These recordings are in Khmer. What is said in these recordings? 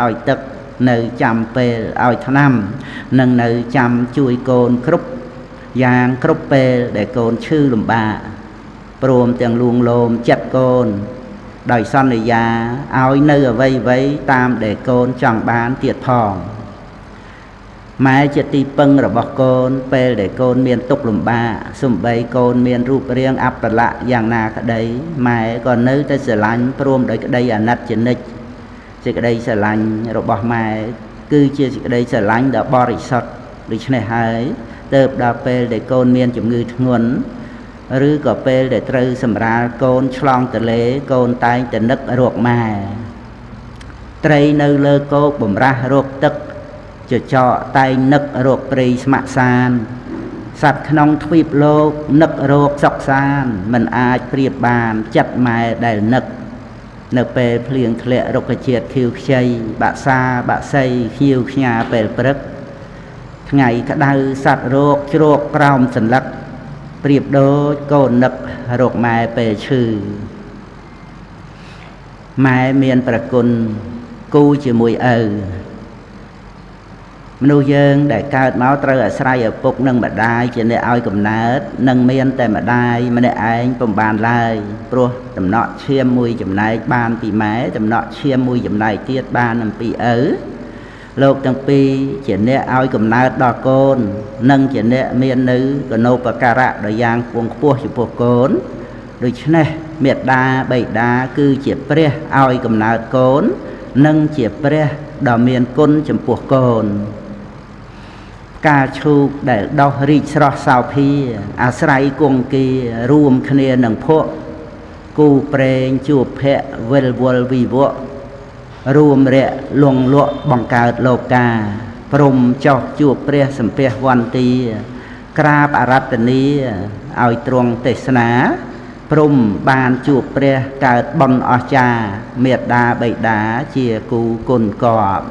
ឲ្យទឹកនៅចាំពេលឲ្យថ្នាំនឹងនៅចាំជួយកូនគ្រប់យ៉ាងគ្រប់ពេលដែលកូនឈឺលំបាកព្រមទាំងលួងលោមចិត្តកូនដោយសន្យាឲ្យនៅអ្វីតាមដែលកូនចង់បានទៀតផងម៉ែជាទីពឹងរបស់កូនពេលដែលកូនមានទុក្ខលំបាកសូម្បីកូនមានរូបរាងអប្បល័ក្ខយ៉ាងណាក្តីម៉ែក៏នៅតែស្រឡាញ់ព្រមដោយក្តីអាណិតជានិច្ចសេចក្តីស្រឡាញ់របស់ម៉ែគឺជាសេចក្តីស្រឡាញ់ដ៏បរិសុទ្ធដូច្នេះហើយទើបដល់ពេលដែលកូនមានជំងឺធ្ងន់ឬក៏ពេលដែលត្រូវសម្រាលកូនឆ្លងទន្លេកូនតែងតែនឹករកម៉ែត្រីនៅលើគោកបំរាស់រកទឹកចចកតែងនឹករកព្រៃស្ម័គ្រសានសត្វក្នុងទ្វីបលោកនឹករកសុខសានមិនអាចប្រៀបបានចិត្តម៉ែដែលនឹកនៅពេលភ្លៀងធ្លាក់រុក្ខជាតិខៀវខ្ចីបាក់សាបាក់សីខៀវខ្ញាពេលព្រឹកថ្ងៃក្តៅសត្វរោគជ្រោកក្រោមសន្លឹកប្រៀបដូចកូននឹករកម៉ែពេលឈឺម៉ែមានប្រគុណគូជាមួយឪមនុស្សយើងដែលកើតមកត្រូវអាស្រ័យឪពុកនិងម្ដាយជាអ្នកឲ្យកំណើតនិងមានតែម្ដាយម្នាក់ឯងពុំបានឡើយព្រោះដំណក់ឈាមមួយចំណែកបានពីម៉ែដំណក់ឈាមមួយចំណែកទៀតបានអំពីឪលោកទាំងពីរជាអ្នកឲ្យកំណើតដល់កូននិងជាអ្នកមាននៅកណូបការៈដ៏យ៉ាងខ្ពង់ខ្ពស់ចំពោះកូនដូច្នេះមេត្តាបិតាគឺជាព្រះឲ្យកំណើតកូននិងជាព្រះដ៏មានគុណចំពោះកូនការឈូកដែលដោះរីកស្រស់សោភាអាស្រ័យគង្គារួមគ្នានឹងភក់គូប្រេងជួបភ័ក្រវិលវល់វិវក់រួមរៈលងលក់បង្កើតលោកាព្រំចោះជួបព្រះសម្ភាវន្ទាក្រាបអរតនីឲ្យទ្រង់ទេសនាព្រំបានជួបព្រះកើតបុណ្យអស្ចារ្យមេត្តាបិតាជាគូគុណកប់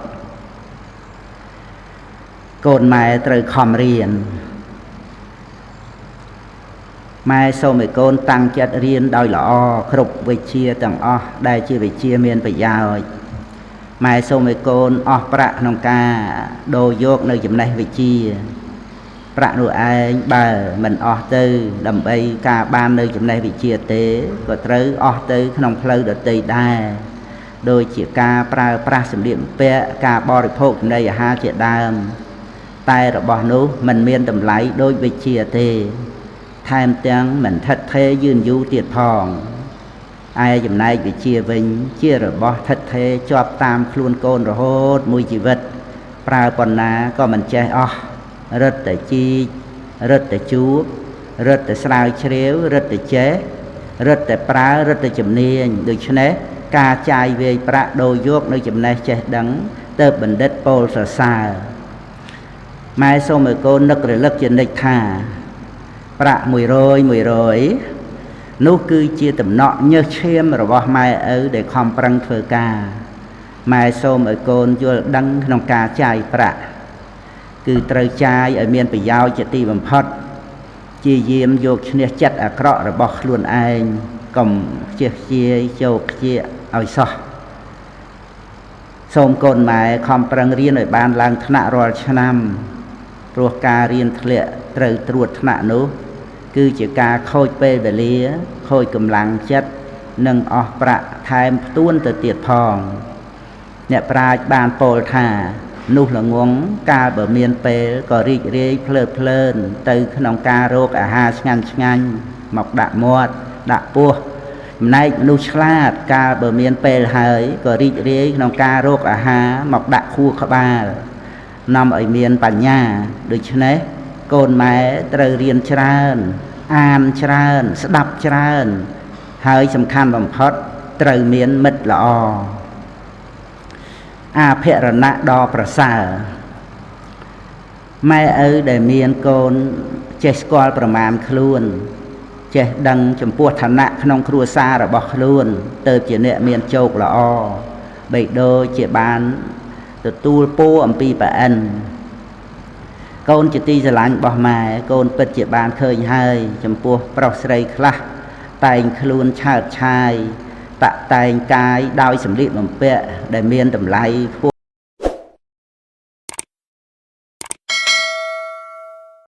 កូនម៉ែត្រូវខំរៀនម៉ែសូមឲ្យកូនតាំងចិត្តរៀនដោយល្អគ្រប់វិជ្ជាទាំងអស់ដែលជាវិជ្ជាមានប្រយោជន៍ម៉ែសូមឲ្យកូនអស់ប្រាក់ក្នុងការដូរយកនៅចំណេះវិជ្ជាប្រាក់នោះឯងបើមិនអស់ទៅដើម្បីការបាននៅចំណេះវិជ្ជាទេក៏ត្រូវអស់ទៅក្នុងផ្លូវដទៃដែរដូចជាការប្រើប្រាស់សម្លៀកបំពាក់ការបរិភោគចំណីអាហារជាដើមតែរបស់នោះមិនមានតម្លៃដូចវិជ្ជាទេថែមទាំងមិនថិតថេរយឺនយូរទៀតផងឯចំណែកវិជ្ជាវិញជារបស់ថិតថេរជាប់តាមខ្លួនកូនរហូតមួយជីវិតប្រើប៉ុណ្ណាក៏មិនចេះអស់រឹតតែជីករឹតតែជួបរឹតតែស្រាវជ្រាវរឹតតែចេះរឹតតែប្រើរឹតតែជំនាញដូច្នេះការចាយវាយប្រាក់ដូរយកនៅចំណេះចេះដឹងទៅបណ្ឌិតពោលសរសើរម៉ែសូមឲ្យកូននឹករលឹកជានិច្ចថាប្រាក់100នោះគឺជាតំណក់ញើសឈាមរបស់ម៉ែឪដែលខំប្រឹងធ្វើការម៉ែសូមឲ្យកូនយល់ដឹងក្នុងការចាយប្រាក់គឺត្រូវចាយឲ្យមានប្រយោជន៍ជាទីបំផុតជាយាមយកឈ្នះចិត្តអាក្រក់របស់ខ្លួនឯងកុំខ្ជិះខ្ជាយចូលខ្ជាឲ្យសោះសូមកូនម៉ែខំប្រឹងរៀនឲ្យបានឡើងថ្នាក់រាល់ឆ្នាំព្រោះការរៀនធ្លាក់ត្រូវត្រួតថ្នាក់នោះគឺជាការខូចពេលវេលាខូចកម្លាំងចិត្តនិងអស់ប្រាក់ថែមផ្ទួនទៅទៀតផងអ្នកប្រាជ្ញបានពោលថានោះល្ងងកាលបើមានពេលក៏រីករាយភ្លើតភ្លើនទៅក្នុងការរកអាហារឆ្ងាញ់ឆ្ងាញ់មកដាក់មាត់ដាក់ពោះចំណែកមនុស្សឆ្លាតកាលបើមានពេលហើយក៏រីករាយក្នុងការរកអាហារមកដាក់ខួរក្បាលនាំឲ្យមានបញ្ញាដូច្នេះកូនម៉ែត្រូវរៀនច្រើនអានច្រើនស្ដាប់ច្រើនហើយសំខាន់បំផុតត្រូវមានមិត្តល្អអភរណៈដ៏ប្រសើរម៉ែឪដែលមានកូនចេះស្គាល់ប្រមាណខ្លួនចេះដឹងចំពោះឋានៈក្នុងគ្រួសាររបស់ខ្លួនទៅជាអ្នកមានជោគល្អបីដូចជាបានទទួលពរអំពីប្រអិនកូនជាទីស្រឡាញ់របស់ម៉ែកូនពិតជាបានឃើញហើយចំពោះប្រុសស្រីខ្លះតែងខ្លួនឆើតឆាយ ตะแต่งกายดาวสำลีบลำเปะได้เมียนตำไล